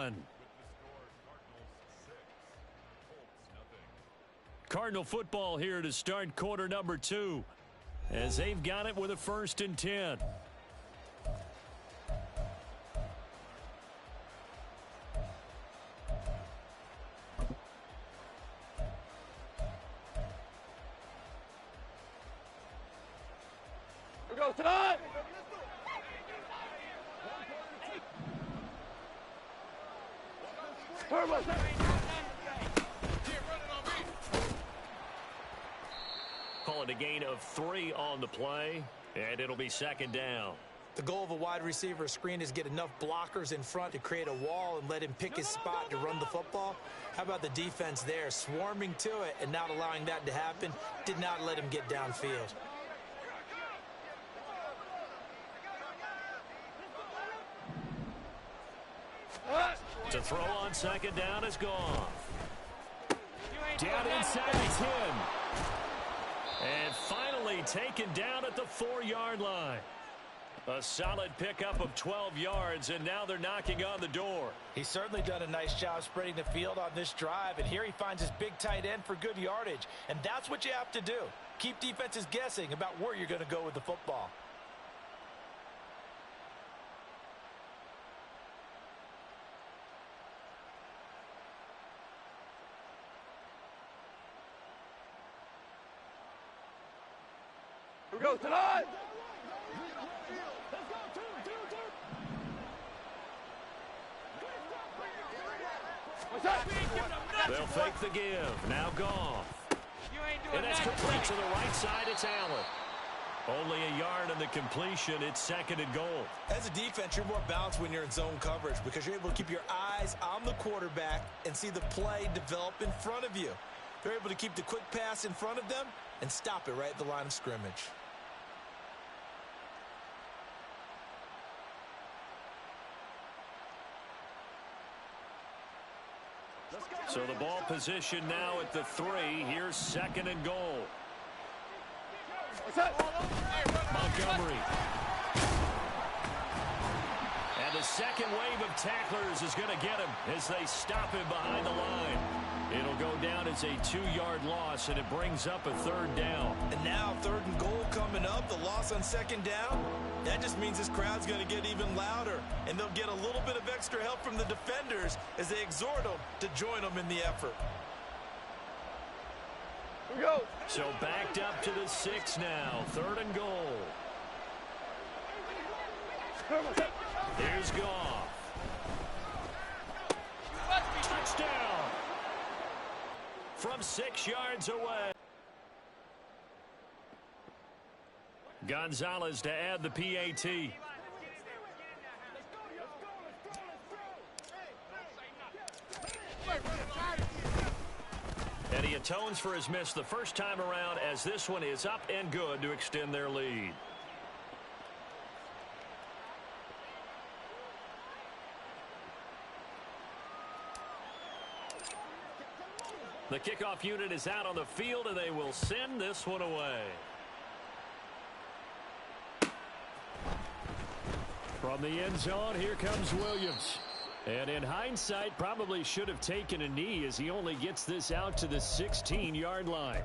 1. Cardinal football here to start quarter number 2, as they've got it with a 1st and 10. Here we go tonight. Call it a gain of 3 on the play, and it'll be 2nd down. The goal of a wide receiver screen is get enough blockers in front to create a wall and let him pick his spot to run the football. How about the defense there, swarming to it and not allowing that to happen? Did not let him get downfield. To throw on 2nd down is gone. Down inside the 10. And finally taken down at the 4-yard line. A solid pickup of 12 yards, and now they're knocking on the door. He's certainly done a nice job spreading the field on this drive, and here he finds his big tight end for good yardage. And that's what you have to do. Keep defenses guessing about where you're going to go with the football. Here we go tonight. They'll fake the give. Now Goff. And that's complete to the right side. It's Allen. Only a yard on the completion. It's 2nd and goal. As a defense, you're more balanced when you're in zone coverage because you're able to keep your eyes on the quarterback and see the play develop in front of you. They're able to keep the quick pass in front of them and stop it right at the line of scrimmage. So the ball position now at the 3. Here's 2nd and goal. Montgomery. And the second wave of tacklers is going to get him as they stop him behind the line. It'll go down as a 2-yard loss, and it brings up a 3rd down. And now 3rd and goal coming up. The loss on 2nd down. That just means this crowd's going to get even louder, and they'll get a little bit of extra help from the defenders as they exhort them to join them in the effort. Here we go. So backed up to the 6 now. 3rd and goal. Here's Goff. Touchdown. From 6 yards away. Gonzalez to add the PAT. And he atones for his miss the first time around, as this one is up and good to extend their lead. The kickoff unit is out on the field, and they will send this one away. From the end zone, here comes Williams. And in hindsight, probably should have taken a knee as he only gets this out to the 16-yard line.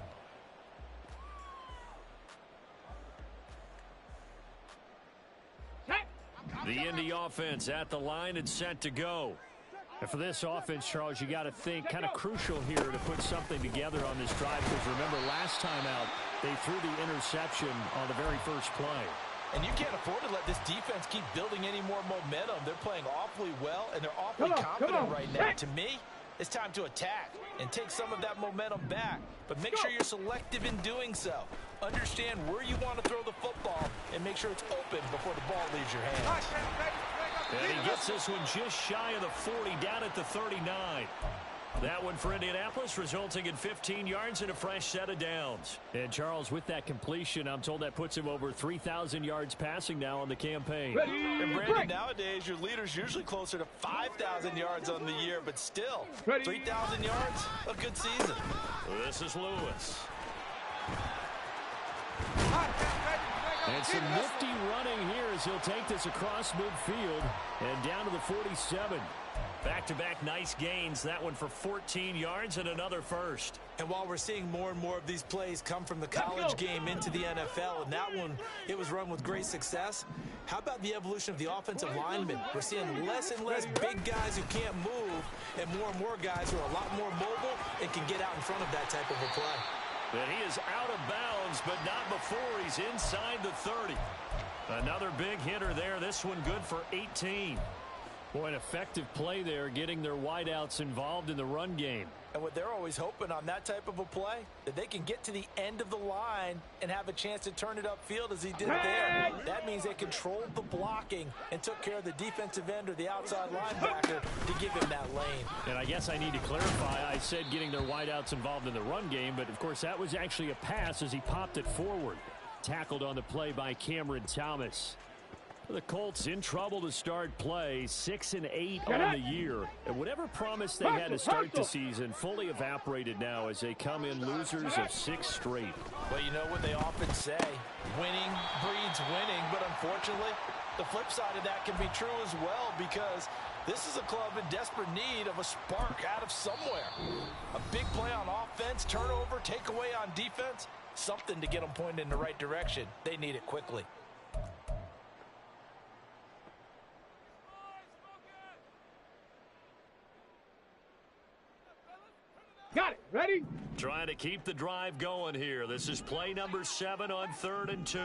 The Indy offense at the line and set to go. And for this offense, Charles, you got to think kind of crucial here to put something together on this drive, because remember, last time out, they threw the interception on the very first play. And you can't afford to let this defense keep building any more momentum. They're playing awfully well, and they're awfully confident right now. To me, it's time to attack and take some of that momentum back. But make sure you're selective in doing so. Understand where you want to throw the football and make sure it's open before the ball leaves your hands. And he gets this one just shy of the 40, down at the 39. That one for Indianapolis, resulting in 15 yards and a fresh set of downs. And Charles, with that completion, I'm told that puts him over 3,000 yards passing now on the campaign. And Brandon, nowadays your leader's usually closer to 5,000 yards on the year, but still, 3,000 yards, a good season. This is Lewis. And some nifty running here as he'll take this across midfield and down to the 47. Back-to-back nice gains. That one for 14 yards and another first. And while we're seeing more and more of these plays come from the college game into the NFL, and that one, it was run with great success, how about the evolution of the offensive linemen? We're seeing less and less big guys who can't move and more guys who are a lot more mobile and can get out in front of that type of a play. And he is out of bounds, but not before he's inside the 30. Another big hitter there. This one good for 18. Boy, an effective play there, getting their wideouts involved in the run game. And what they're always hoping on that type of a play, that they can get to the end of the line and have a chance to turn it upfield as he did there. That means they controlled the blocking and took care of the defensive end or the outside linebacker to give him that lane. And I guess I need to clarify, I said getting their wideouts involved in the run game, but of course that was actually a pass as he popped it forward. Tackled on the play by Cameron Thomas. The Colts in trouble to start play, 6-8 on the year. And whatever promise they had to start the season fully evaporated now as they come in losers of 6 straight. Well, you know what they often say, winning breeds winning, but unfortunately, the flip side of that can be true as well because this is a club in desperate need of a spark out of somewhere. A big play on offense, turnover, takeaway on defense, something to get them pointed in the right direction. They need it quickly. Got it. Ready? Trying to keep the drive going here. This is play number 7 on 3rd and 2.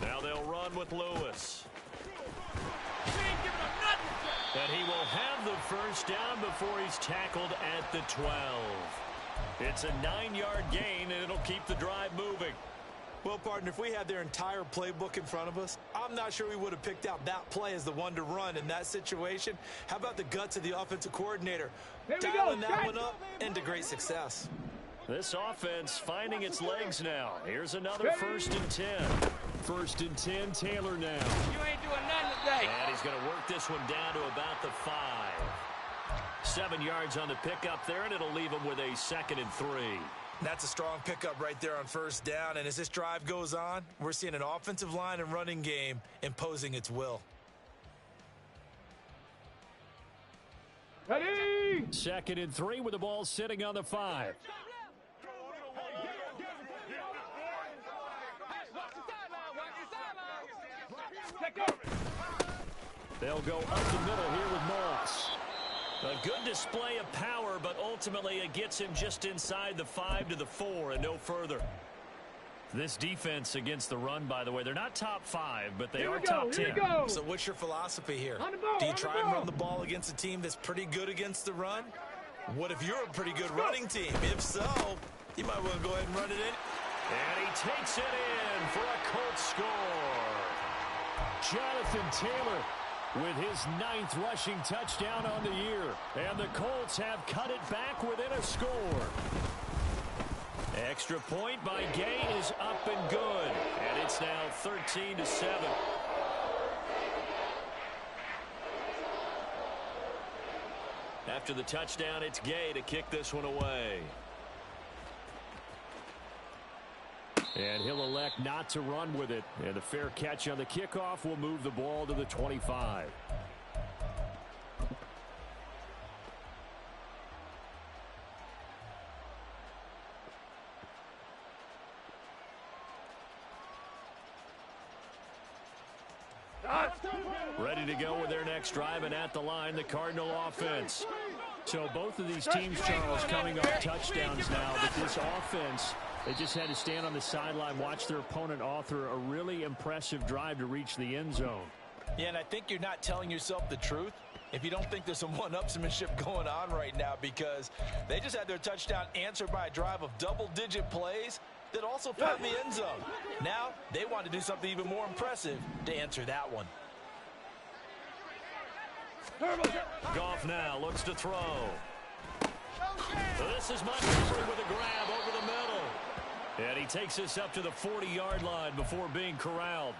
Now they'll run with Lewis. And he will have the first down before he's tackled at the 12. It's a 9-yard gain, and it'll keep the drive moving. Well, partner, if we had their entire playbook in front of us, I'm not sure we would have picked out that play as the one to run in that situation. How about the guts of the offensive coordinator? Dialing that one up into great success. This offense finding its legs now. Here's another 1st and 10. 1st and 10, Taylor now. You ain't doing nothing today. And he's going to work this one down to about the 5. 7 yards on the pickup there, and it'll leave him with a 2nd and 3. That's a strong pickup right there on 1st down. And as this drive goes on, we're seeing an offensive line and running game imposing its will. Ready? 2nd and 3 with the ball sitting on the 5. They'll go up the middle here with Moss. A good display of power, but ultimately it gets him just inside the 5 to the 4 and no further. This defense against the run, by the way, they're not top 5, but they are top 10. So what's your philosophy here? Do you try and run the ball against a team that's pretty good against the run? What if you're a pretty good running team? If so, you might want to go ahead and run it in. And he takes it in for a Colts score. Jonathan Taylor with his 9th rushing touchdown on the year. And the Colts have cut it back within a score. Extra point by Gay is up and good. And it's now 13-7. After the touchdown, it's Gay to kick this one away. And he'll elect not to run with it. And the fair catch on the kickoff will move the ball to the 25. Ready to go with their next drive, and at the line, the Cardinal offense. So both of these teams, Charles, coming off touchdowns now, but this offense, they just had to stand on the sideline, watch their opponent author a really impressive drive to reach the end zone. Yeah, and I think you're not telling yourself the truth if you don't think there's some one-upsmanship going on right now, because they just had their touchdown answered by a drive of double-digit plays that also found the end zone. Now they want to do something even more impressive to answer that one. Goff now looks to throw. This is Montgomery with a grab over the middle. And he takes this up to the 40-yard line before being corralled.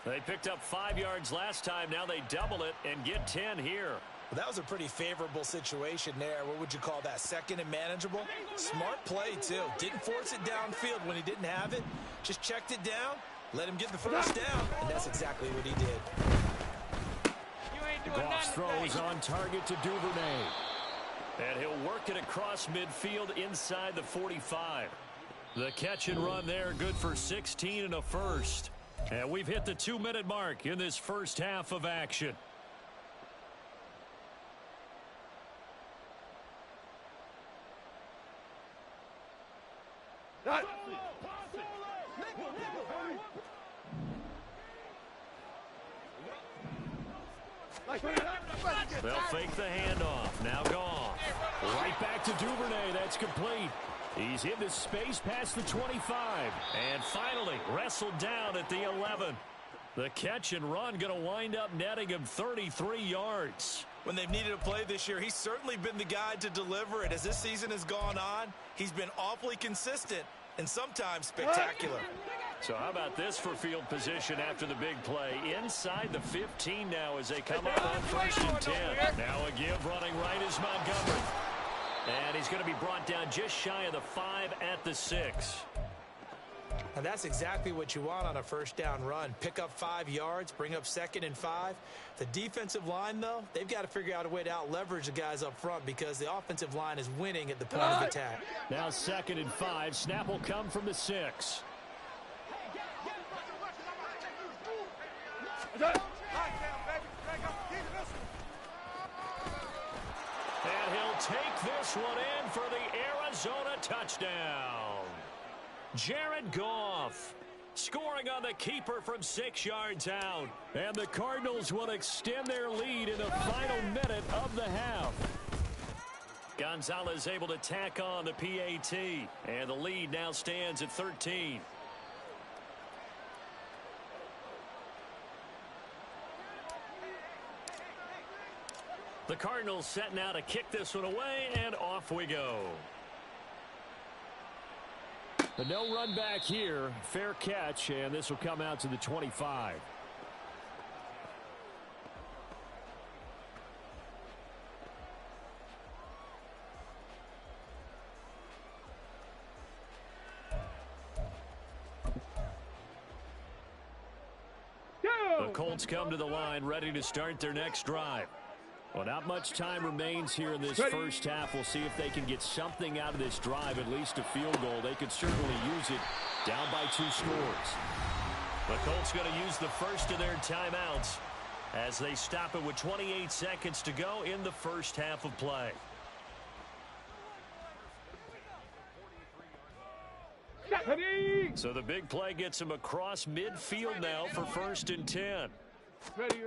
They picked up 5 yards last time. Now they double it and get 10 here. Well, that was a pretty favorable situation there. What would you call that? 2nd and manageable? Smart play, too. Didn't force it downfield when he didn't have it. Just checked it down, let him get the first down, and that's exactly what he did. Goff's throw is on target to Duvernay. And he'll work it across midfield inside the 45. The catch and run there, good for 16 and a first. And we've hit the 2-minute mark in this first half of action. They'll fake the handoff. Now Goff. Right back to Duvernay. That's complete. He's in the space past the 25. And finally wrestled down at the 11. The catch and run going to wind up netting him 33 yards. When they've needed a play this year, he's certainly been the guy to deliver it. As this season has gone on, he's been awfully consistent and sometimes spectacular. So how about this for field position after the big play? Inside the 15 now as they come up on 1st and 10. Now a give running right is Montgomery. And he's going to be brought down just shy of the 5 at the 6. And that's exactly what you want on a first down run. Pick up 5 yards, bring up 2nd and 5. The defensive line, though, they've got to figure out a way to out-leverage the guys up front because the offensive line is winning at the point of attack. Now 2nd and 5. Snap will come from the 6. And he'll take this one in for the Arizona touchdown. Jared Goff scoring on the keeper from 6 yards out. And the Cardinals will extend their lead in the final minute of the half. Gonzalez able to tack on the PAT. And the lead now stands at 13. The Cardinals set now to kick this one away, and off we go. The no run back here. Fair catch, and this will come out to the 25. The Colts come to the line, ready to start their next drive. Well, not much time remains here in this first half. We'll see if they can get something out of this drive, at least a field goal. They could certainly use it down by 2 scores. The Colts going to use the first of their timeouts as they stop it with 28 seconds to go in the first half of play. So the big play gets him across midfield now for 1st and 10. Ready?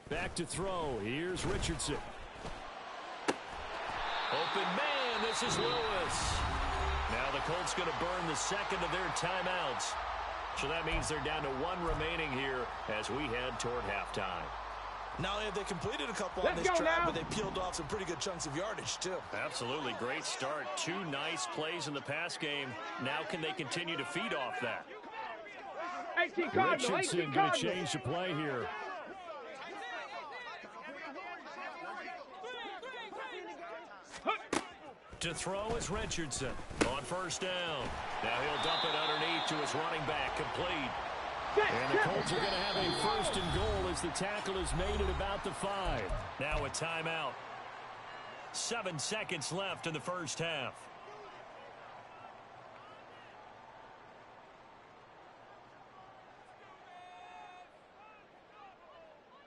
Back to throw. Here's Richardson. Open man. This is Lewis. Now the Colts going to burn the second of their timeouts. So that means they're down to 1 remaining here as we head toward halftime. Not only have they completed a couple on this drive, but they peeled off some pretty good chunks of yardage, too. Absolutely. Great start. 2 nice plays in the pass game. Now can they continue to feed off that? Richardson going to change the play here. To throw is Richardson on 1st down. Now he'll dump it underneath to his running back, complete. And the Colts are going to have a 1st and goal as the tackle is made at about the 5. Now a timeout. 7 seconds left in the first half.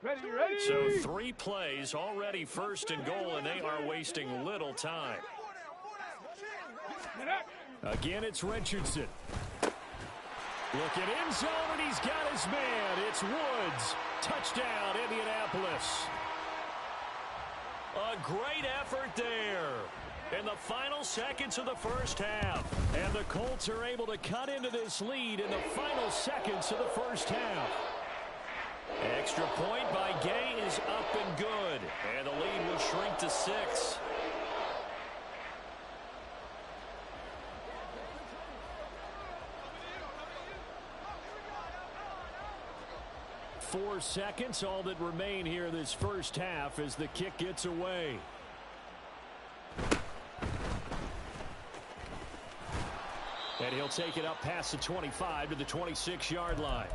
Ready? So 3 plays, already 1st and goal, and they are wasting little time. Again, it's Richardson. Look at end zone, and he's got his man. It's Woods. Touchdown, Indianapolis. A great effort there in the final seconds of the first half. And the Colts are able to cut into this lead in the final seconds of the first half. Extra point by Gay is up and good. And the lead will shrink to 6. Four seconds, all that remain here this first half as the kick gets away. And he'll take it up past the 25 to the 26-yard line.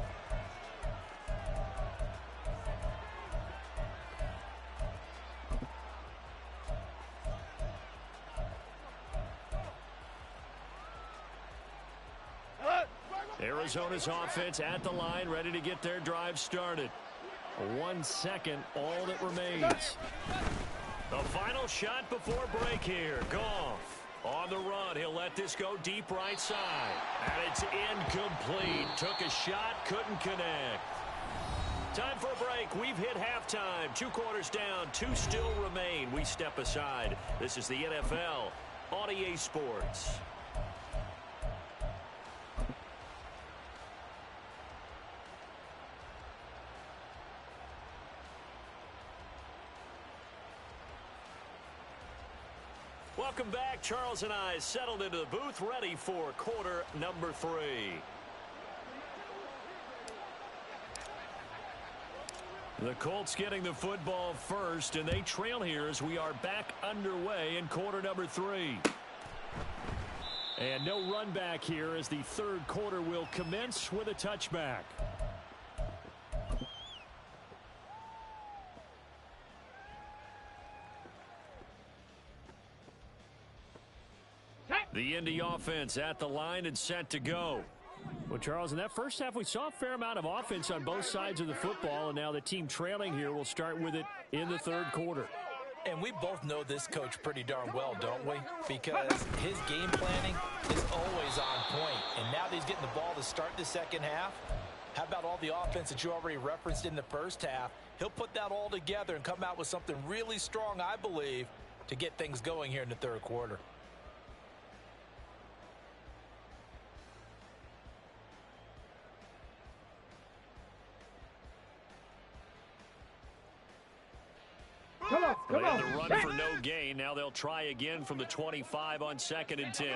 Arizona's offense at the line, ready to get their drive started. 1 second, all that remains. The final shot before break here. Goff on the run. He'll let this go deep right side. And it's incomplete. Took a shot, couldn't connect. Time for a break. We've hit halftime. 2 quarters down, 2 still remain. We step aside. This is the NFL on EA Sports. Welcome back. Charles and I settled into the booth, ready for quarter number 3. The Colts getting the football first, and they trail here as we are back underway in quarter number 3. And no run back here as the third quarter will commence with a touchback. The Indy offense at the line and set to go. Well, Charles, in that first half, we saw a fair amount of offense on both sides of the football, and now the team trailing here will start with it in the third quarter. And we both know this coach pretty darn well, don't we? Because his game planning is always on point. And now that he's getting the ball to start the second half, how about all the offense that you already referenced in the first half? He'll put that all together and come out with something really strong, I believe, to get things going here in the third quarter. Come on. The run for no gain. Now they'll try again from the 25 on 2nd and 10.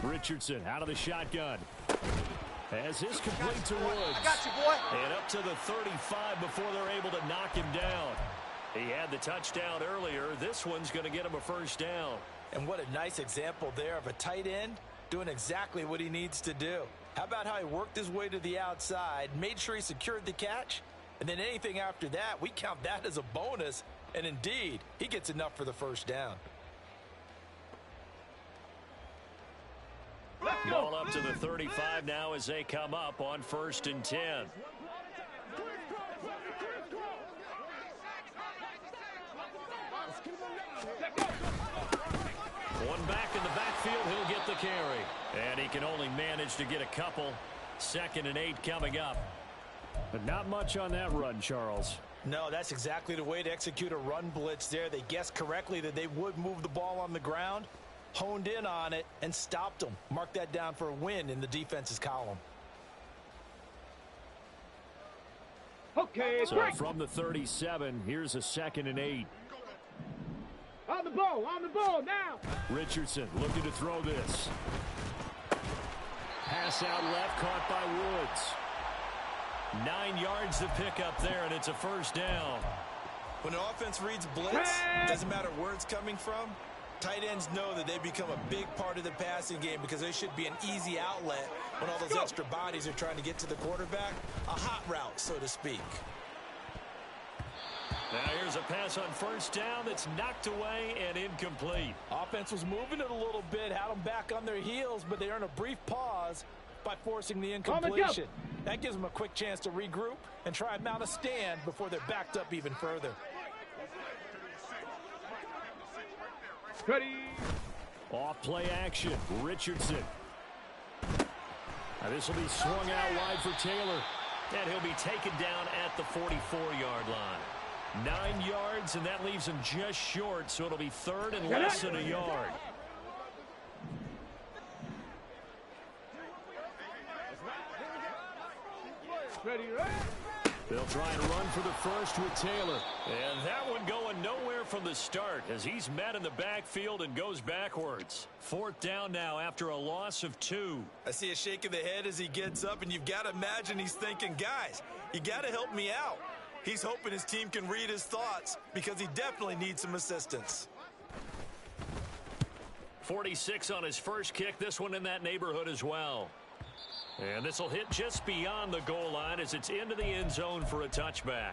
Richardson out of the shotgun. As his complete to Woods. I got you, boy. And up to the 35 before they're able to knock him down. He had the touchdown earlier. This one's going to get him a first down. And what a nice example there of a tight end doing exactly what he needs to do. How about how he worked his way to the outside, made sure he secured the catch, and then anything after that, we count that as a bonus. And indeed, he gets enough for the first down. Ball up to the 35 now as they come up on 1st and 10. One back in the backfield, he'll get the carry. And he can only manage to get a couple. 2nd and 8 coming up. But not much on that run, Charles. No, that's exactly the way to execute a run blitz there. They guessed correctly that they would move the ball on the ground, honed in on it, and stopped them. Mark that down for a win in the defense's column. Okay, so break. From the 37, here's a 2nd and 8. On the ball now. Richardson looking to throw this. Pass out left, caught by Woods. 9 yards to pick up there, and it's a first down. When the offense reads blitz, doesn't matter where it's coming from, tight ends know that they become a big part of the passing game because they should be an easy outlet when all those extra bodies are trying to get to the quarterback. A hot route, so to speak. Now here's a pass on first down that's knocked away and incomplete. Offense was moving it a little bit, had them back on their heels, but they earned a brief pause by forcing the incompletion. That gives them a quick chance to regroup and try and mount a stand before they're backed up even further. Ready. Off play action, Richardson. Now this will be swung out wide for Taylor. And he'll be taken down at the 44-yard line. 9 yards, and that leaves him just short, so it'll be 3rd and less than a yard. Ready. They'll try and run for the first with Taylor. And that one going nowhere from the start as he's met in the backfield and goes backwards. 4th down now after a loss of 2. I see a shake of the head as he gets up, and you've got to imagine he's thinking, guys, you got to help me out. He's hoping his team can read his thoughts because he definitely needs some assistance. 46 on his first kick. This one in that neighborhood as well. And this will hit just beyond the goal line as it's into the end zone for a touchback.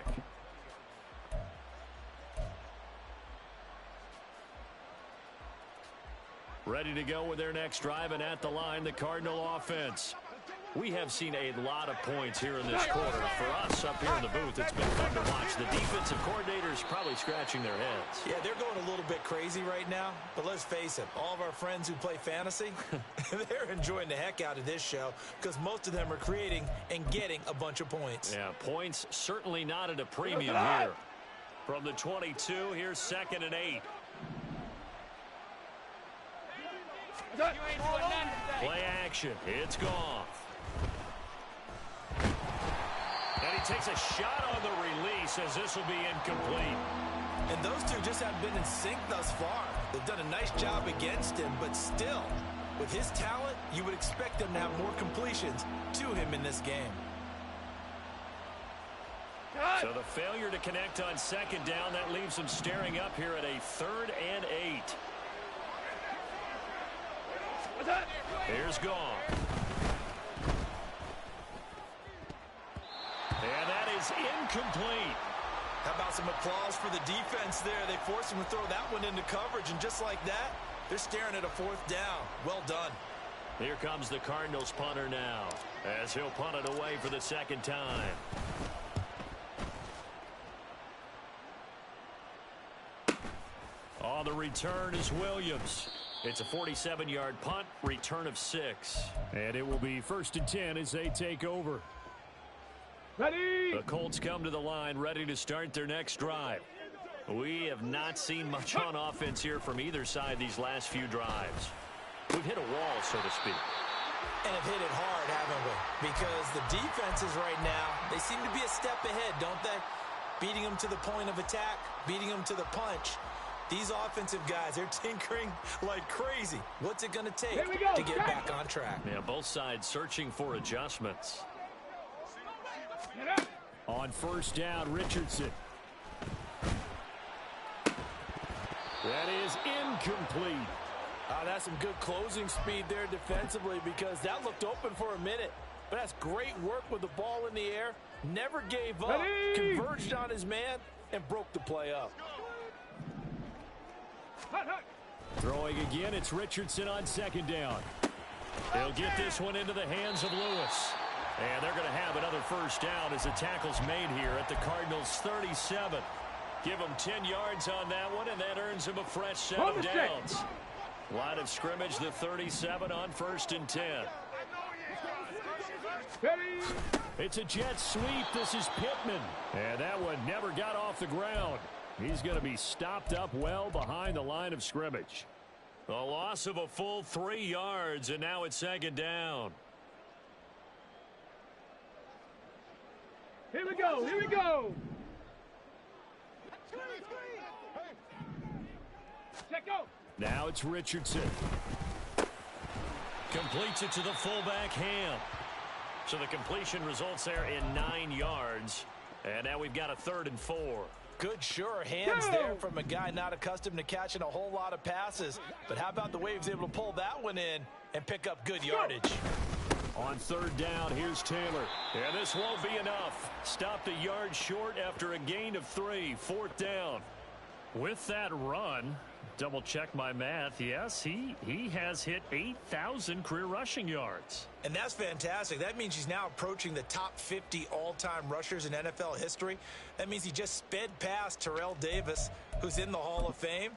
Ready to go with their next drive, and at the line, the Cardinal offense. We have seen a lot of points here in this quarter. For us up here in the booth, it's been fun to watch. The defensive coordinators probably scratching their heads. Yeah, they're going a little bit crazy right now. But let's face it, all of our friends who play fantasy, they're enjoying the heck out of this show because most of them are creating and getting a bunch of points. Yeah, points certainly not at a premium here. From the 22, here's 2nd and 8. Play action. It's gone. And he takes a shot on the release as this will be incomplete. And those two just haven't been in sync thus far. They've done a nice job against him, but still, with his talent, you would expect them to have more completions to him in this game. So the failure to connect on 2nd down, that leaves him staring up here at a 3rd and 8. Here's gone. And that is incomplete. How about some applause for the defense there? They forced him to throw that one into coverage, and just like that, they're staring at a 4th down. Well done. Here comes the Cardinals punter now, as he'll punt it away for the 2nd time. On the return is Williams. It's a 47-yard punt, return of 6. And it will be 1st and 10 as they take over. Ready? The Colts come to the line, ready to start their next drive. We have not seen much on offense here from either side these last few drives. We've hit a wall, so to speak. And have hit it hard, haven't we? Because the defenses right now, they seem to be a step ahead, don't they? Beating them to the point of attack, beating them to the punch. These offensive guys, they're tinkering like crazy. What's it going to take to get back on track? Yeah, both sides searching for adjustments. On 1st down, Richardson. That is incomplete. That's some good closing speed there defensively because that looked open for a minute. But that's great work with the ball in the air. Never gave up, converged on his man, and broke the play up. Throwing again, it's Richardson on 2nd down. They'll get this one into the hands of Lewis. And they're going to have another 1st down as the tackle's made here at the Cardinals' 37. Give them 10 yards on that one, and that earns them a fresh set of downs. Line of scrimmage, the 37 on 1st and 10. It's a jet sweep. This is Pittman. And that one never got off the ground. He's going to be stopped up well behind the line of scrimmage. A loss of a full 3 yards, and now it's 2nd down. Here we go. Here we go. Check out. Now it's Richardson. Completes it to the fullback, Ham. So the completion results there in 9 yards. And now we've got a 3rd and 4. Good, sure hands there from a guy not accustomed to catching a whole lot of passes. But how about the way he was able to pull that one in and pick up good yardage? On 3rd down, here's Taylor. And this won't be enough. Stopped a yard short after a gain of 3. 4th down. With that run, double check my math. Yes, he has hit 8,000 career rushing yards. And that's fantastic. That means he's now approaching the top 50 all-time rushers in NFL history. That means he just sped past Terrell Davis, who's in the Hall of Fame.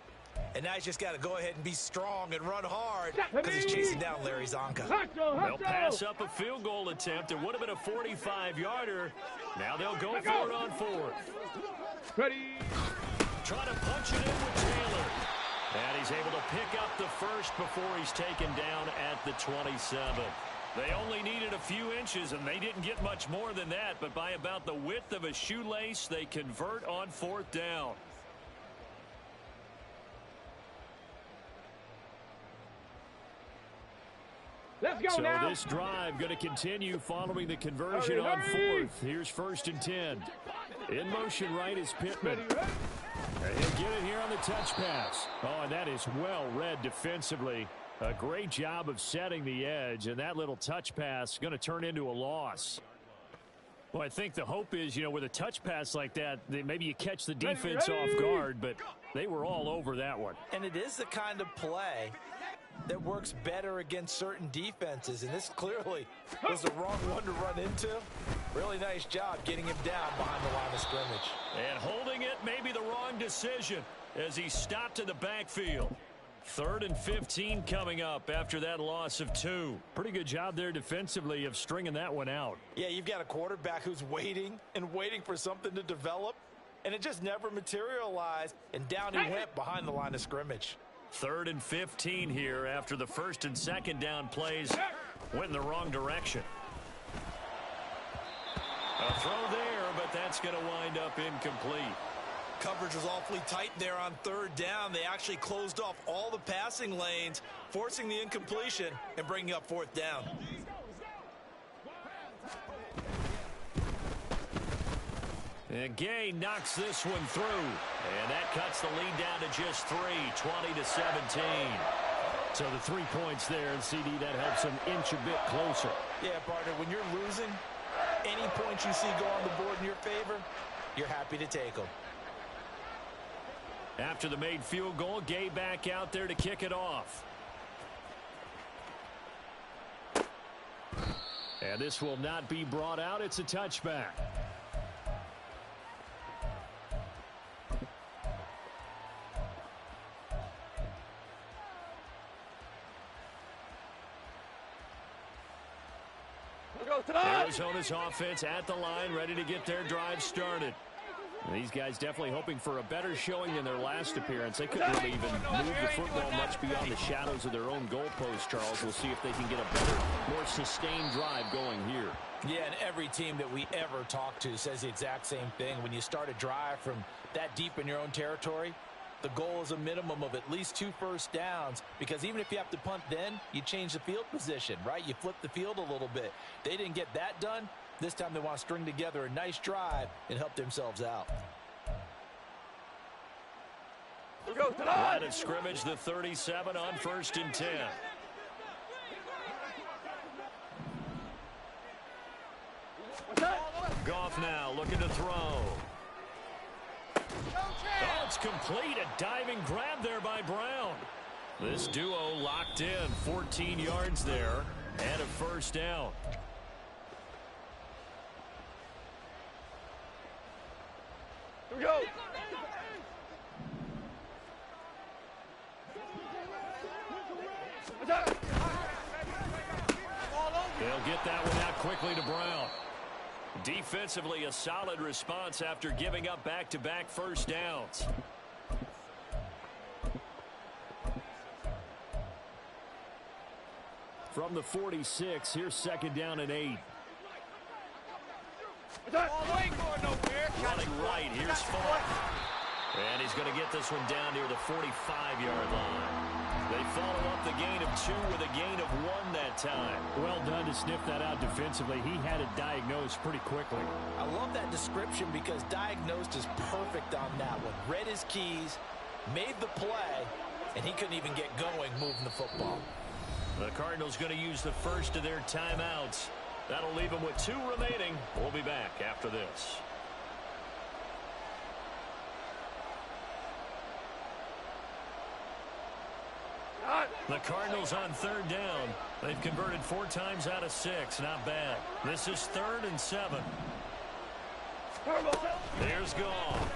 And now he's just got to go ahead and be strong and run hard because he's chasing down Larry Zonka. They'll pass up a field goal attempt. It would have been a 45-yarder. Now they'll go for it on 4th. Ready. Trying to punch it in with Taylor. And he's able to pick up the first before he's taken down at the 27. They only needed a few inches, and they didn't get much more than that. But by about the width of a shoelace, they convert on 4th down. Let's go so now. This drive going to continue following the conversion on 4th. Here's 1st and 10. In motion right is Pittman. And he'll get it here on the touch pass. Oh, and that is well read defensively. A great job of setting the edge, and that little touch pass going to turn into a loss. Well, I think the hope is, with a touch pass like that, maybe you catch the defense off guard, but they were all over that one. And it is the kind of play that works better against certain defenses, and this clearly was the wrong one to run into. Really nice job getting him down behind the line of scrimmage. And holding it may be the wrong decision as he stopped in the backfield. 3rd and 15 coming up after that loss of 2. Pretty good job there defensively of stringing that one out. Yeah, you've got a quarterback who's waiting and waiting for something to develop, and it just never materialized, and down he went behind the line of scrimmage. 3rd and 15 here after the 1st and 2nd down plays went in the wrong direction. A throw there, but that's going to wind up incomplete. Coverage was awfully tight there on 3rd down. They actually closed off all the passing lanes, forcing the incompletion and bringing up 4th down. And Gay knocks this one through. And that cuts the lead down to just 3, 20-17. So the 3 points there, and CD, that helps them inch a bit closer. Yeah, partner, when you're losing, any points you see go on the board in your favor, you're happy to take them. After the made field goal, Gay back out there to kick it off. And this will not be brought out. It's a touchback. Arizona's offense at the line, ready to get their drive started. These guys definitely hoping for a better showing than their last appearance. They couldn't really even move the football much beyond the shadows of their own goalpost, Charles. We'll see if they can get a better, more sustained drive going here. Yeah, and every team that we ever talk to says the exact same thing. When you start a drive from that deep in your own territory, the goal is a minimum of at least 2 first downs, because even if you have to punt then, you change the field position, right? You flip the field a little bit. They didn't get that done. This time they want to string together a nice drive and help themselves out. Line of scrimmage, the 37 on 1st and 10. Goff now looking to throw. Oh, it's complete. A diving grab there by Brown. This duo locked in. 14 yards there and a 1st down. Here we go. They'll get that one out quickly to Brown. Defensively, a solid response after giving up back-to-back 1st downs. From the 46, here's 2nd down and 8. Running right, here's Falk. And he's going to get this one down near the 45-yard line. They follow up the gain of 2 with a gain of 1 that time. Well done to sniff that out defensively. He had it diagnosed pretty quickly. I love that description because diagnosed is perfect on that one. Read his keys, made the play, and he couldn't even get going moving the football. The Cardinals going to use the first of their timeouts. That'll leave them with 2 remaining. We'll be back after this. The Cardinals on 3rd down. They've converted 4 times out of 6. Not bad. This is 3rd and 7. There's Goff.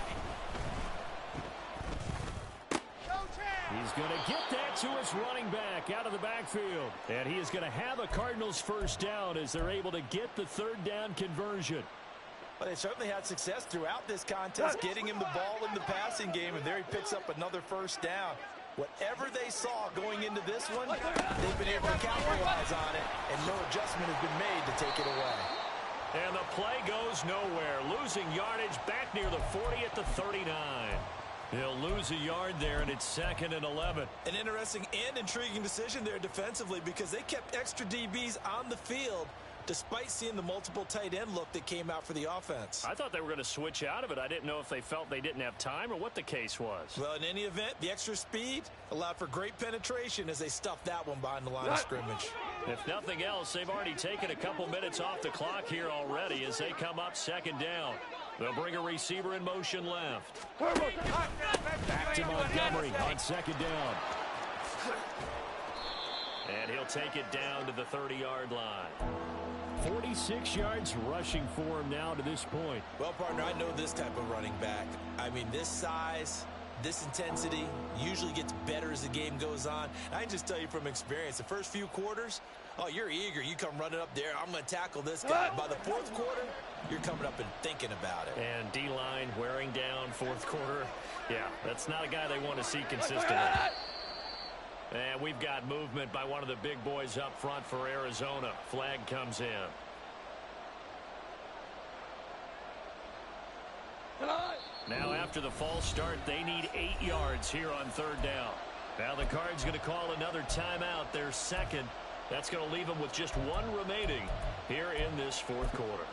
He's going to get that to his running back out of the backfield. And he is going to have a Cardinals 1st down as they're able to get the 3rd down conversion. Well, they certainly had success throughout this contest, getting him the ball in the passing game, and there he picks up another 1st down. Whatever they saw going into this one, they've been able to capitalize on it, and no adjustment has been made to take it away. And the play goes nowhere. Losing yardage back near the 40 at the 39. He'll lose a yard there, and it's 2nd and 11. An interesting and intriguing decision there defensively because they kept extra DBs on the field despite seeing the multiple tight end look that came out for the offense. I thought they were going to switch out of it. I didn't know if they felt they didn't have time or what the case was. Well, in any event, the extra speed allowed for great penetration as they stuffed that one behind the line of scrimmage. If nothing else, they've already taken a couple minutes off the clock here already as they come up 2nd down. They'll bring a receiver in motion left. Back to Montgomery on 2nd down. And he'll take it down to the 30-yard line. 46 yards rushing for him now to this point. Well, partner, I know this type of running back. I mean, this size, this intensity usually gets better as the game goes on. I can just tell you from experience, the first few quarters, oh, you're eager. You come running up there. I'm going to tackle this guy. By the fourth quarter, you're coming up and thinking about it. And D-line wearing down fourth quarter. Yeah, that's not a guy they want to see consistently. And we've got movement by one of the big boys up front for Arizona. Flag comes in. Now after the false start, they need 8 yards here on third down. Now the Cards going to call another timeout, their second. That's going to leave them with just one remaining here in this fourth quarter.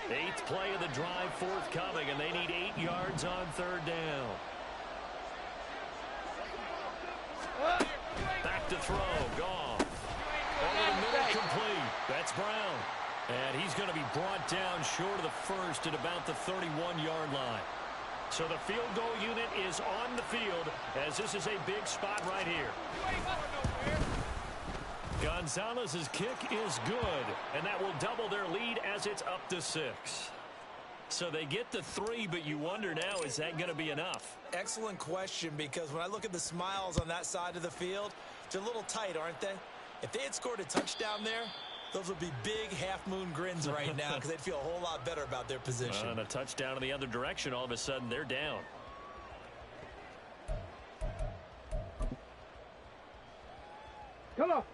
8th play of the drive forthcoming, and they need 8 yards on third down. Back to throw. Gone. Over the middle, complete. That's Brown. And he's going to be brought down short of the first at about the 31-yard line. So the field goal unit is on the field as this is a big spot right here. Gonzalez's kick is good, and that will double their lead as it's up to 6. So they get the 3, but you wonder now, is that going to be enough? Excellent question, because when I look at the smiles on that side of the field, they're a little tight, aren't they? If they had scored a touchdown there, those would be big half-moon grins right now because they'd feel a whole lot better about their position. And a touchdown in the other direction, all of a sudden they're down.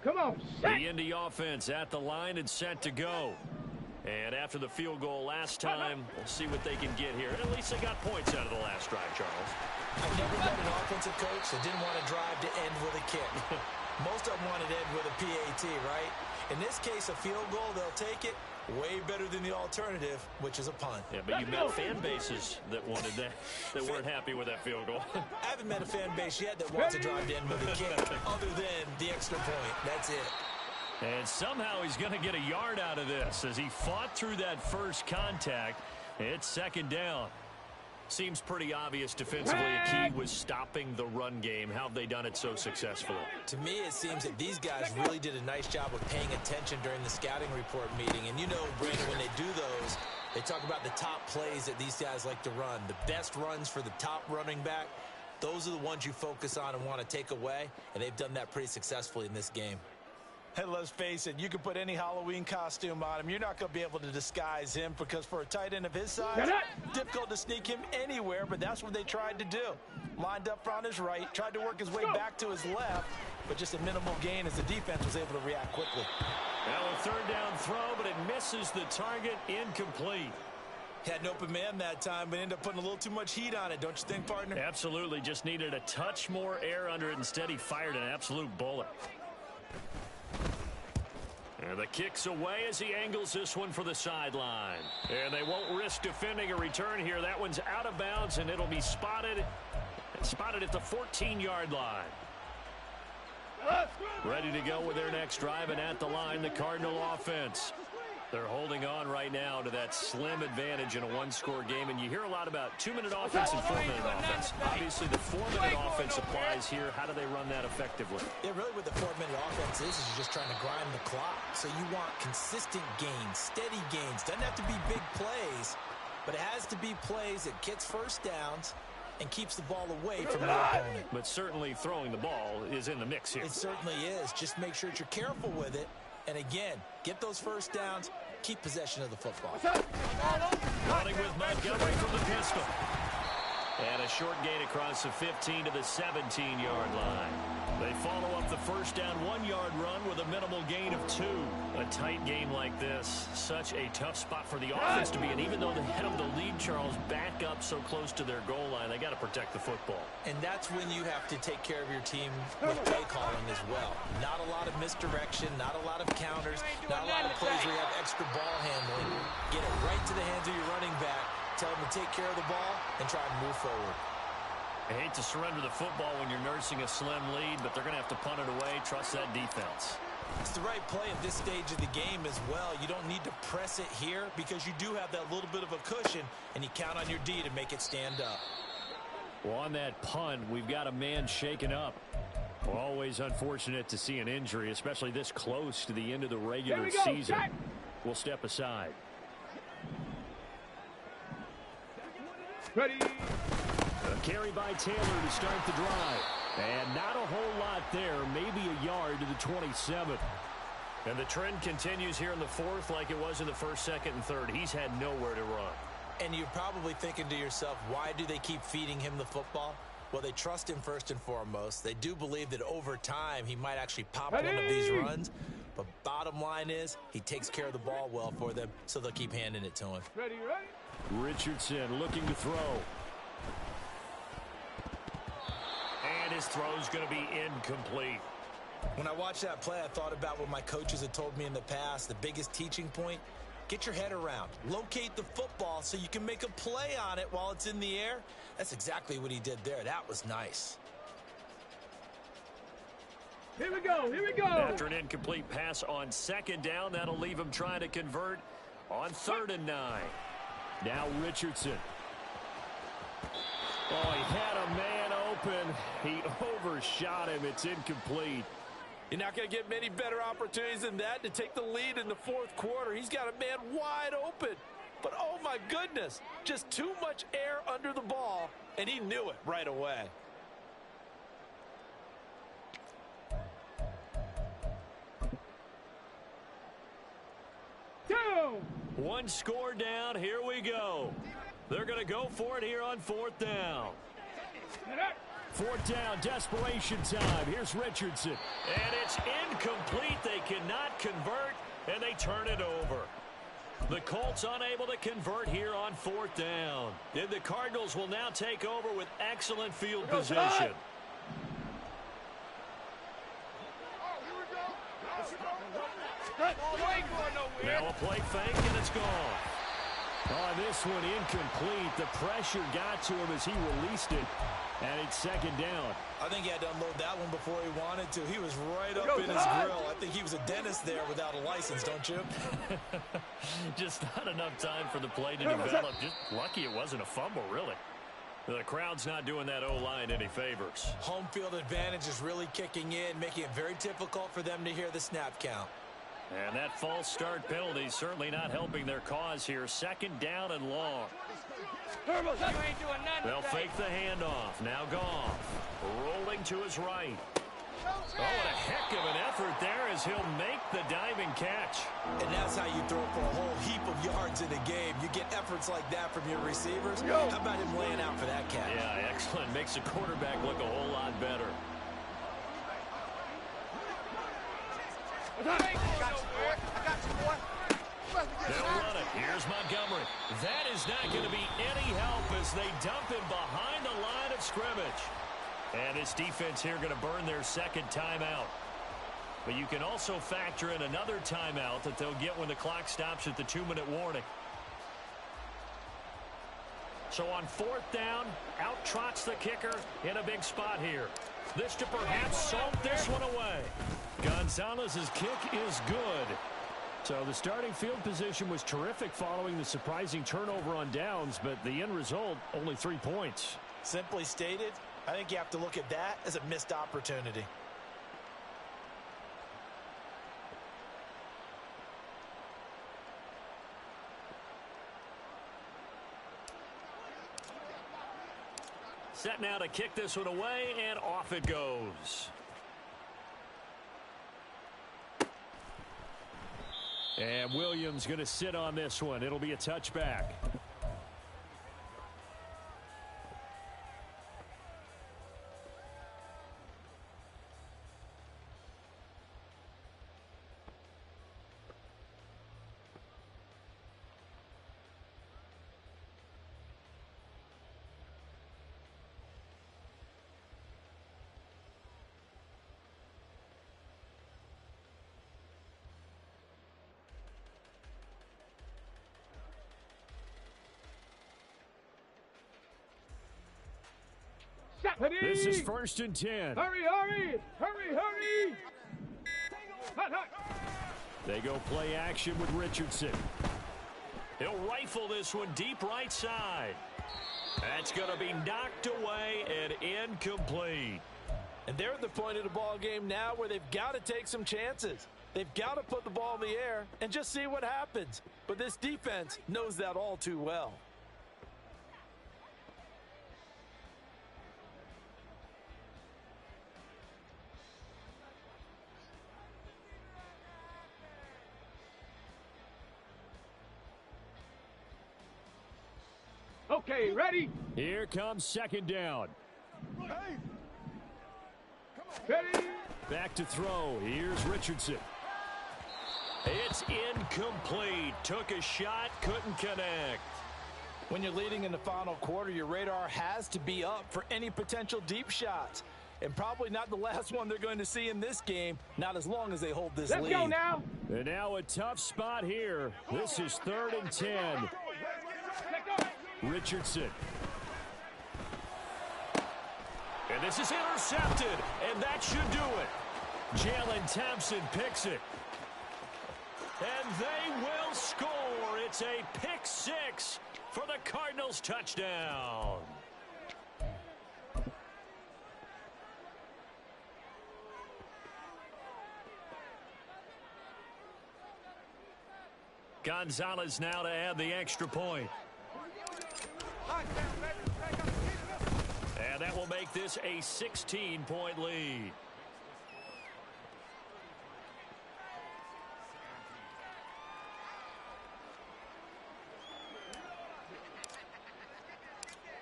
Come on. The Indy offense at the line and set to go. And after the field goal last time, we'll see what they can get here. And at least they got points out of the last drive, Charles. I've never met an offensive coach that didn't want to drive to end with a kick. Most of them wanted to end with a PAT, right? In this case, a field goal, they'll take it. Way better than the alternative, which is a punt. Yeah, but you met fan bases that wanted that, that weren't happy with that field goal. I haven't met a fan base yet that wants to drive to end with a kick, other than the extra point. That's it. And somehow he's going to get a yard out of this as he fought through that first contact. It's second down. Seems pretty obvious defensively. A key was stopping the run game. How have they done it so successfully? To me, it seems that these guys really did a nice job of paying attention during the scouting report meeting. And you know, Brandon, when they do those, they talk about the top plays that these guys like to run. The best runs for the top running back, those are the ones you focus on and want to take away. And they've done that pretty successfully in this game. And let's face it, you can put any Halloween costume on him. You're not going to be able to disguise him because for a tight end of his size, difficult to sneak him anywhere, but that's what they tried to do. Lined up on his right, tried to work his way back to his left, but just a minimal gain as the defense was able to react quickly. Now a third down throw, but it misses the target, incomplete. Had an open man that time, but ended up putting a little too much heat on it, don't you think, partner? Absolutely, just needed a touch more air under it. Instead, he fired an absolute bullet. And the kick's away as he angles this one for the sideline. And they won't risk defending a return here. That one's out of bounds, and it'll be spotted at the 14-yard line. Ready to go with their next drive, and at the line, the Cardinal offense. They're holding on right now to that slim advantage in a one-score game, and you hear a lot about 2-minute offense and 4-minute offense. Obviously, the 4-minute offense applies here. How do they run that effectively? Yeah, really what the 4-minute offense is you're just trying to grind the clock. So you want consistent gains, steady gains. Doesn't have to be big plays, but it has to be plays that gets first downs and keeps the ball away from the opponent. But certainly throwing the ball is in the mix here. It certainly is. Just make sure that you're careful with it. And again, get those first downs, keep possession of the football. Running with Montgomery from the pistol. And a short gain across the 15 to the 17-yard line. They follow up the first down 1-yard run with a minimal gain of 2. A tight game like this, such a tough spot for the offense to be in. Even though they have the lead, Charles, back up so close to their goal line, they got to protect the football. And that's when you have to take care of your team with play calling as well. Not a lot of misdirection, not a lot of counters, not a lot of plays where you have extra ball handling. Get it right to the hands of your running back. Tell them to take care of the ball and try and move forward. I hate to surrender the football when you're nursing a slim lead, but they're going to have to punt it away. Trust that defense. It's the right play at this stage of the game as well. You don't need to press it here because you do have that little bit of a cushion, and you count on your D to make it stand up. Well, on that punt, we've got a man shaken up. Well, always unfortunate to see an injury, especially this close to the end of the regular season. Check. We'll step aside. Ready. A carry by Taylor to start the drive. And not a whole lot there, maybe a yard to the 27. And the trend continues here in the fourth like it was in the first, second, and third. He's had nowhere to run. And you're probably thinking to yourself, why do they keep feeding him the football? Well, they trust him first and foremost. They do believe that over time he might actually pop one of these runs. But bottom line is he takes care of the ball well for them, so they'll keep handing it to him. Ready. Richardson looking to throw. And his throw's going to be incomplete. When I watched that play, I thought about what my coaches had told me in the past. The biggest teaching point, get your head around. Locate the football so you can make a play on it while it's in the air. That's exactly what he did there. That was nice. Here we go. After an incomplete pass on second down, that'll leave him trying to convert on 3rd and 9. Now Richardson. Oh, he had a man open. He overshot him. It's incomplete. You're not going to get many better opportunities than that to take the lead in the fourth quarter. He's got a man wide open. But, oh, my goodness, just too much air under the ball, and he knew it right away. Down. One score down. Here we go. They're going to go for it here on 4th down. 4th down, desperation time. Here's Richardson. And it's incomplete. They cannot convert, and they turn it over. The Colts unable to convert here on 4th down. And the Cardinals will now take over with excellent field position. Now a play fake, and it's gone. Oh, this one incomplete. The pressure got to him as he released it, and it's 2nd down. I think he had to unload that one before he wanted to. He was right up in his grill. I think he was a dentist there without a license, don't you? Just not enough time for the play to develop. Just lucky it wasn't a fumble, really. The crowd's not doing that O-line any favors. Home field advantage is really kicking in, making it very difficult for them to hear the snap count. And that false start penalty certainly not helping their cause here. 2nd down and long. They'll fake the handoff. Now Goff rolling to his right. Oh, what a heck of an effort there as he'll make the diving catch. And that's how you throw for a whole heap of yards in a game. You get efforts like that from your receivers. How about him laying out for that catch? Yeah, excellent. Makes the quarterback look a whole lot better. I got you, boy. They'll run it. Here's Montgomery. That is not going to be any help as they dump him behind the line of scrimmage. And this defense here going to burn their 2nd timeout. But you can also factor in another timeout that they'll get when the clock stops at the 2-minute warning. So on 4th down, out trots the kicker in a big spot here. This to perhaps salt this one away. Gonzalez's kick is good. So the starting field position was terrific following the surprising turnover on downs, but the end result, only 3 points. Simply stated, I think you have to look at that as a missed opportunity. Set now to kick this one away, and off it goes. And Williams going to sit on this one. It'll be a touchback. This is 1st and 10. Hurry. They go play action with Richardson. He'll rifle this one deep right side. That's going to be knocked away and incomplete. And they're at the point of the ball game now where they've got to take some chances. They've got to put the ball in the air and just see what happens. But this defense knows that all too well. Okay, ready? Here comes second down. Ready? Back to throw. Here's Richardson. It's incomplete. Took a shot, couldn't connect. When you're leading in the final quarter, your radar has to be up for any potential deep shots. And probably not the last one they're going to see in this game, not as long as they hold this lead. Let's go now. And now a tough spot here. This is 3rd and 10. Richardson. And this is intercepted, and that should do it. Jalen Thompson picks it. And they will score. It's a pick 6 for the Cardinals touchdown. Gonzalez now to add the extra point. And that will make this a 16-point lead.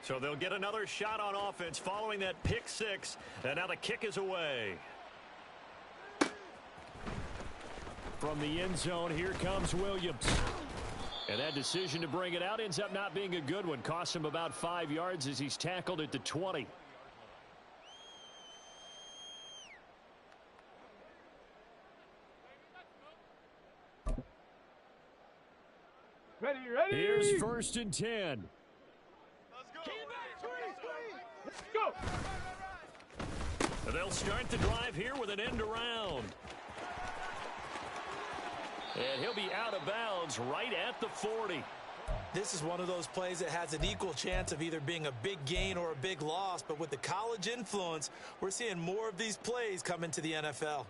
So they'll get another shot on offense following that pick 6. And now the kick is away. From the end zone, here comes Williams. And that decision to bring it out ends up not being a good one. Costs him about 5 yards as he's tackled at the 20. Ready? Here's 1st and 10. Let's go. They'll start the drive here with an end around. And he'll be out of bounds right at the 40. This is one of those plays that has an equal chance of either being a big gain or a big loss. But with the college influence, we're seeing more of these plays come into the NFL.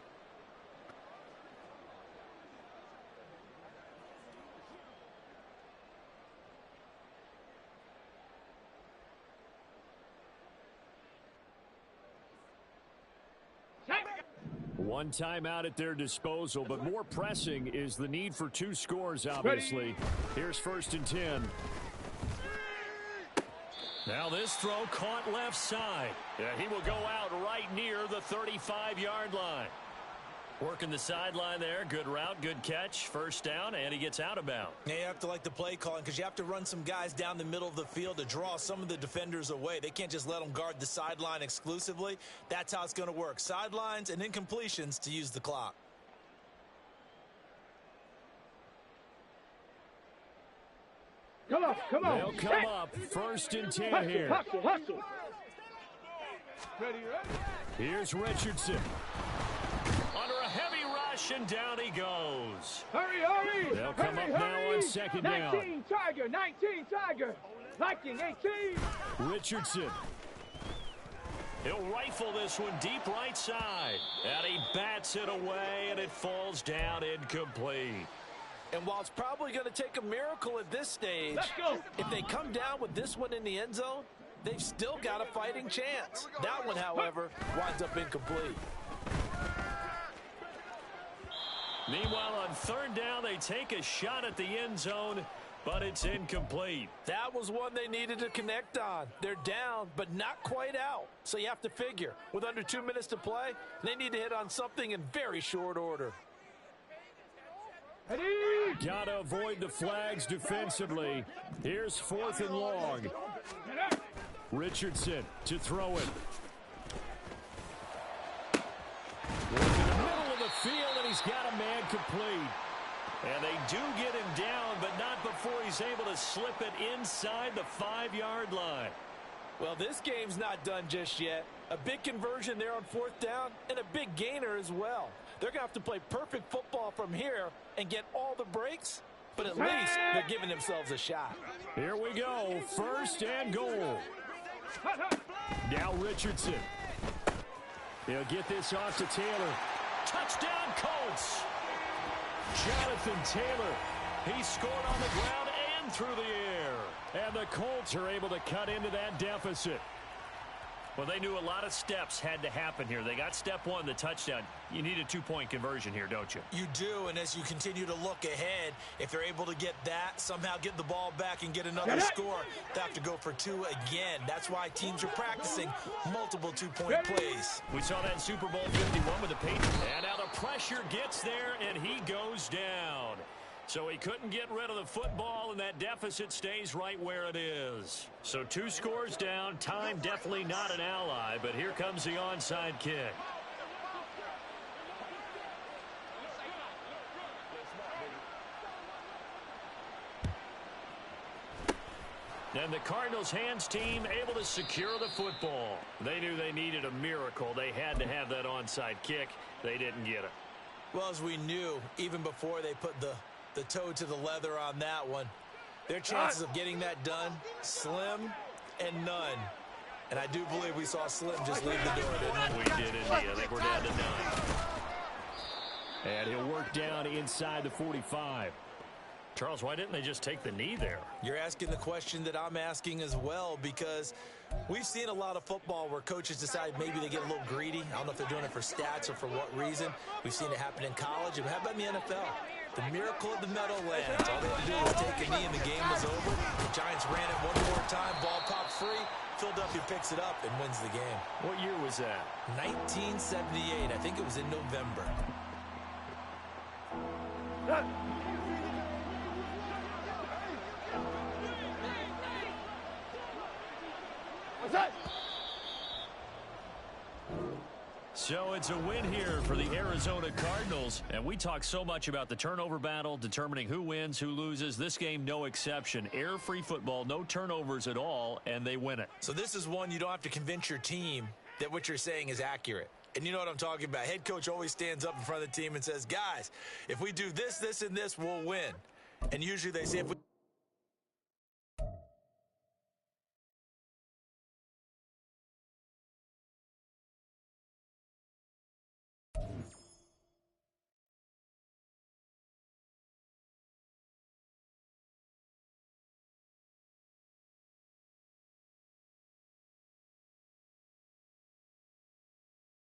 One timeout at their disposal, but more pressing is the need for 2 scores, obviously. Ready. Here's 1st and 10. Now this throw caught left side. Yeah, he will go out right near the 35-yard line. Working the sideline there. Good route, good catch. 1st down, and he gets out of bounds. Yeah, you have to like the play calling because you have to run some guys down the middle of the field to draw some of the defenders away. They can't just let them guard the sideline exclusively. That's how it's going to work. Sidelines and incompletions to use the clock. Come on. They'll come up. 1st and 10 here. Hustle. Ready? Here's Richardson. Under a heavy rush, and down he goes. Hurry. They'll come up now on 2nd down. 19 Tiger. Viking 18. Richardson. He'll rifle this one deep right side. And he bats it away, and it falls down incomplete. And while it's probably going to take a miracle at this stage, Let's go. if they come down with this one in the end zone, they've still got a fighting chance. That one, however, winds up incomplete. Meanwhile, on 3rd down, they take a shot at the end zone, but it's incomplete. That was one they needed to connect on. They're down, but not quite out. So you have to figure, with under 2 minutes to play, they need to hit on something in very short order. Ready? Got to avoid the flags defensively. Here's 4th and long. Richardson to throw it. Working the middle of the field, and he's got a man complete. And they do get him down, but not before he's able to slip it inside the 5-yard line. Well, this game's not done just yet. A big conversion there on 4th down, and a big gainer as well. They're going to have to play perfect football from here and get all the breaks but at least they're giving themselves a shot. Here we go, 1st and goal. Now Richardson. He'll get this off to Taylor. Touchdown, Colts. Jonathan Taylor. He scored on the ground and through the air. And the Colts are able to cut into that deficit. Well, they knew a lot of steps had to happen here. They got step 1, the touchdown. You need a 2-point conversion here, don't you? You do, and as you continue to look ahead, if they're able to get that, somehow get the ball back and get another score, they have to go for 2 again. That's why teams are practicing multiple 2-point plays. We saw that in Super Bowl 51 with the Patriots. And now the pressure gets there, and he goes down. So he couldn't get rid of the football, and that deficit stays right where it is. So 2 scores down. Time definitely not an ally, but here comes the onside kick. And the Cardinals' hands team able to secure the football. They knew they needed a miracle. They had to have that onside kick. They didn't get it. Well, as we knew, even before they put the toe to the leather on that one, their chances of getting that done, slim and none. And I do believe we saw Slim just leave the door, didn't we? We did indeed. I think we're down to 9. And he'll work down inside the 45. Charles, why didn't they just take the knee there? You're asking the question that I'm asking as well, because we've seen a lot of football where coaches decide maybe they get a little greedy. I don't know if they're doing it for stats or for what reason. We've seen it happen in college. And how about in the NFL? The miracle of the Meadowlands. All they had to do was take a knee and the game was over. The Giants ran it one more time. Ball popped free. Philadelphia picks it up and wins the game. What year was that? 1978. I think it was in November. So it's a win here for the Arizona Cardinals. And we talk so much about the turnover battle, determining who wins, who loses. This game, no exception. Air-free football, no turnovers at all, and they win it. So this is one you don't have to convince your team that what you're saying is accurate. And you know what I'm talking about. Head coach always stands up in front of the team and says, guys, if we do this, this, and this, we'll win. And usually they say if we